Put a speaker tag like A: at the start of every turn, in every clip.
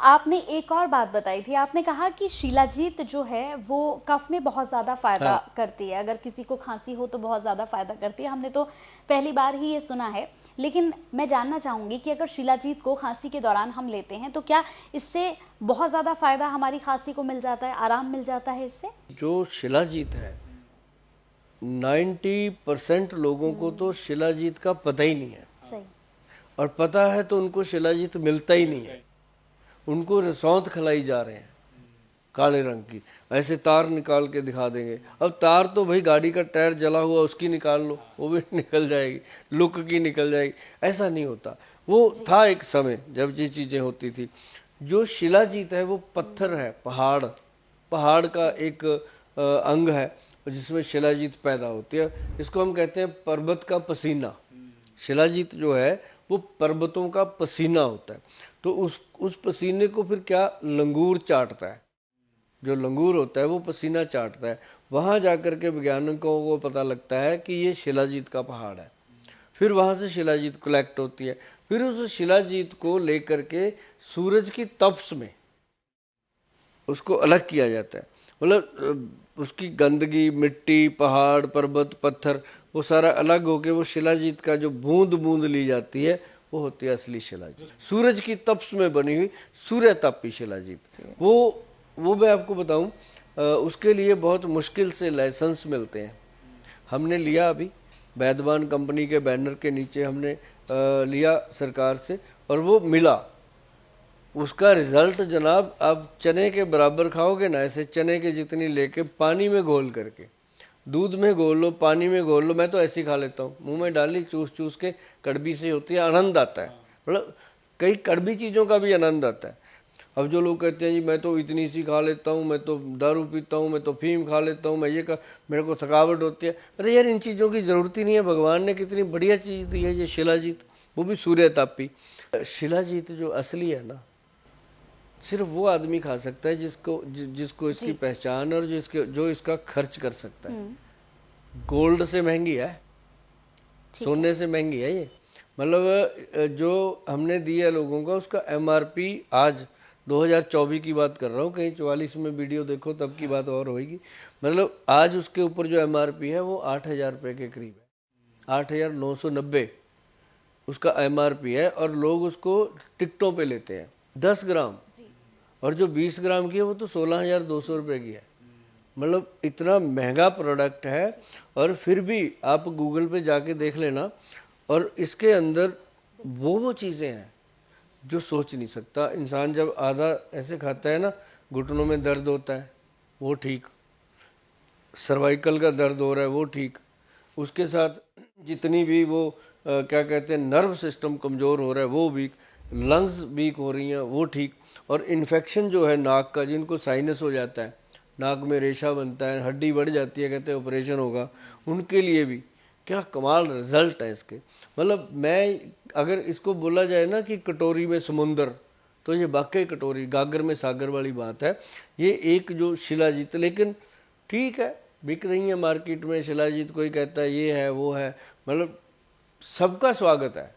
A: आपने एक और बात बताई थी, आपने कहा कि शिलाजीत जो है वो कफ में बहुत ज़्यादा फ़ायदा
B: हाँ।
A: करती है, अगर किसी को खांसी हो तो बहुत ज़्यादा फ़ायदा करती है। हमने तो पहली बार ही ये सुना है, लेकिन मैं जानना चाहूँगी कि अगर शिलाजीत को खांसी के दौरान हम लेते हैं तो क्या इससे बहुत ज़्यादा फ़ायदा हमारी खांसी को मिल जाता है, आराम मिल जाता है इससे?
B: जो शिलाजीत है 90% लोगों को तो शिलाजीत का पता ही नहीं है,
A: सही।
B: और पता है तो उनको शिलाजीत मिलता ही नहीं है। उनको रसौंत खिलाई जा रहे हैं काले रंग की, ऐसे तार निकाल के दिखा देंगे। अब तार तो भाई गाड़ी का टायर जला हुआ उसकी निकाल लो, वो भी निकल जाएगी, लुक की निकल जाएगी। ऐसा नहीं होता। वो था एक समय जब ये चीजें होती थी। जो शिलाजीत है वो पत्थर है, पहाड़, पहाड़ का एक अंग है जिसमें शिलाजीत पैदा होती है। इसको हम कहते हैं पर्वत का पसीना। शिलाजीत जो है वो पर्वतों का पसीना होता है। तो उस पसीने को फिर क्या लंगूर चाटता है। जो लंगूर होता है वो पसीना चाटता है। वहां जाकर के वैज्ञानिकों को पता लगता है कि ये शिलाजीत का पहाड़ है। फिर वहां से शिलाजीत कलेक्ट होती है। फिर उस शिलाजीत को लेकर के सूरज की तपस में उसको अलग किया जाता है। मतलब उसकी गंदगी, मिट्टी, पहाड़, पर्वत, पत्थर, वो सारा अलग होके वो शिलाजीत का जो बूंद बूंद ली जाती है वो होती है असली शिलाजीत। सूरज की तपस में बनी हुई सूर्य तापी शिलाजीत। वो मैं आपको बताऊं, उसके लिए बहुत मुश्किल से लाइसेंस मिलते हैं। हमने लिया अभी वैदवान कंपनी के बैनर के नीचे हमने लिया सरकार से, और वो मिला। उसका रिजल्ट जनाब, आप चने के बराबर खाओगे ना, ऐसे चने के जितनी लेके पानी में घोल करके, दूध में घोल लो, पानी में घोल लो, मैं तो ऐसे ही खा लेता हूँ। मुंह में डाली, चूस चूस के, कड़वी से होती है, आनंद आता है। मतलब कई कड़वी चीज़ों का भी आनंद आता है। अब जो लोग कहते हैं जी मैं तो इतनी सी खा लेता हूँ, मैं तो दारू पीता हूँ, मैं तो फीम खा लेता हूँ, मैं ये का मेरे को थकावट होती है। अरे यार, इन चीज़ों की ज़रूरत ही नहीं है। भगवान ने कितनी बढ़िया चीज़ दी है ये शिलाजीत, वो भी सूर्य तापी। शिलाजीत जो असली है ना, सिर्फ वो आदमी खा सकता है जिसको इसकी
A: जी।
B: पहचान और जो इसका खर्च कर सकता है। गोल्ड से महंगी है,
A: ठीक है।
B: सोने से महंगी है ये। मतलब जो हमने दिया लोगों का, उसका एमआरपी आज 2024 की बात कर रहा हूँ, कहीं 44 में वीडियो देखो तब की बात और होगी। मतलब आज उसके ऊपर जो एमआरपी है वो 8,000 रुपये के करीब है, 8,990 उसका एमआरपी है। और लोग उसको टिकटों पे लेते हैं 10 ग्राम, और जो 20 ग्राम की है वो तो 16,200 रुपये की है। मतलब इतना महंगा प्रोडक्ट है। और फिर भी आप गूगल पे जाके देख लेना, और इसके अंदर वो चीज़ें हैं जो सोच नहीं सकता इंसान। जब आधा ऐसे खाता है ना, घुटनों में दर्द होता है वो ठीक, सर्वाइकल का दर्द हो रहा है वो ठीक, उसके साथ जितनी भी वो क्या कहते हैं, नर्व सिस्टम कमज़ोर हो रहा है वो वीक, लंग्स वीक हो रही हैं वो ठीक। और इन्फेक्शन जो है नाक का, जिनको साइनस हो जाता है, नाक में रेशा बनता है, हड्डी बढ़ जाती है, कहते हैं ऑपरेशन होगा, उनके लिए भी क्या कमाल रिजल्ट है इसके। मतलब मैं, अगर इसको बोला जाए ना कि कटोरी में समुंदर, तो ये वाकई कटोरी गागर में सागर वाली बात है। ये एक जो शिलाजीत, लेकिन ठीक है, बिक रही है मार्केट में शिलाजीत, कोई कहता है ये है वो है। मतलब सबका स्वागत है,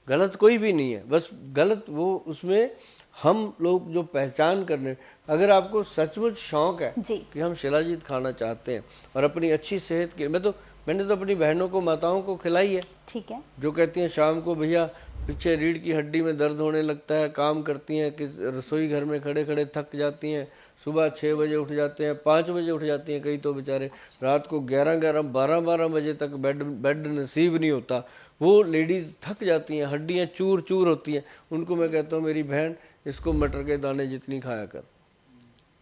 B: गलत कोई भी नहीं है। बस गलत वो उसमें हम लोग जो पहचान करने, अगर आपको सचमुच शौक है
A: जी।
B: कि हम शिलाजीत खाना चाहते हैं और अपनी अच्छी सेहत के, मैंने तो अपनी बहनों को, माताओं को खिलाई है।
A: ठीक है।
B: जो कहती हैं शाम को भैया पीछे रीढ़ की हड्डी में दर्द होने लगता है, काम करती हैं कि रसोई घर में खड़े खड़े थक जाती हैं, सुबह 6 बजे उठ जाते हैं, 5 बजे उठ जाती हैं कई तो बेचारे, रात को 11-11, 12-12 बजे तक बेड नसीब नहीं होता। वो लेडीज़ थक जाती हैं, हड्डियाँ चूर चूर होती हैं। उनको मैं कहता हूँ मेरी बहन, इसको मटर के दाने जितनी खाया कर,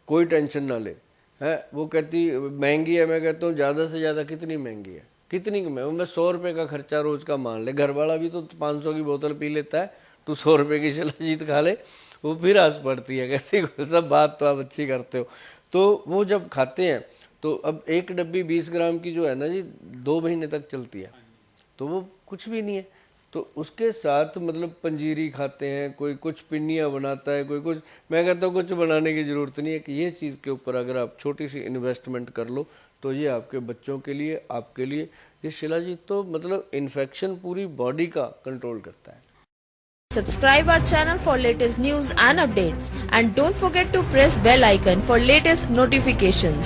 B: कोई टेंशन ना ले। है वो कहती महंगी है, मैं कहता हूँ ज़्यादा से ज़्यादा कितनी महंगी है, कितनी मैं 100 रुपये का खर्चा रोज़ का मान ले। घर वाला भी तो 500 की बोतल पी लेता है, तू 100 रुपये की शिलाजीत खा ले। वो फिर हंस पड़ती है, कहती सब बात तो आप अच्छी करते हो। तो वो जब खाते हैं तो अब एक डब्बी 20 ग्राम की जो है ना जी, 2 महीने तक चलती है, तो वो कुछ भी नहीं है। तो उसके साथ मतलब पंजीरी खाते हैं, कोई कुछ पिन्नियाँ बनाता है, कोई कुछ। मैं कहता हूँ कुछ बनाने की ज़रूरत नहीं है, कि ये चीज़ के ऊपर अगर आप छोटी सी इन्वेस्टमेंट कर लो तो ये आपके बच्चों के लिए, आपके लिए, ये शिलाजीत तो मतलब इन्फेक्शन पूरी बॉडी का कंट्रोल करता है।
C: Subscribe our channel for latest news and updates, and don't forget to press bell icon for latest notifications.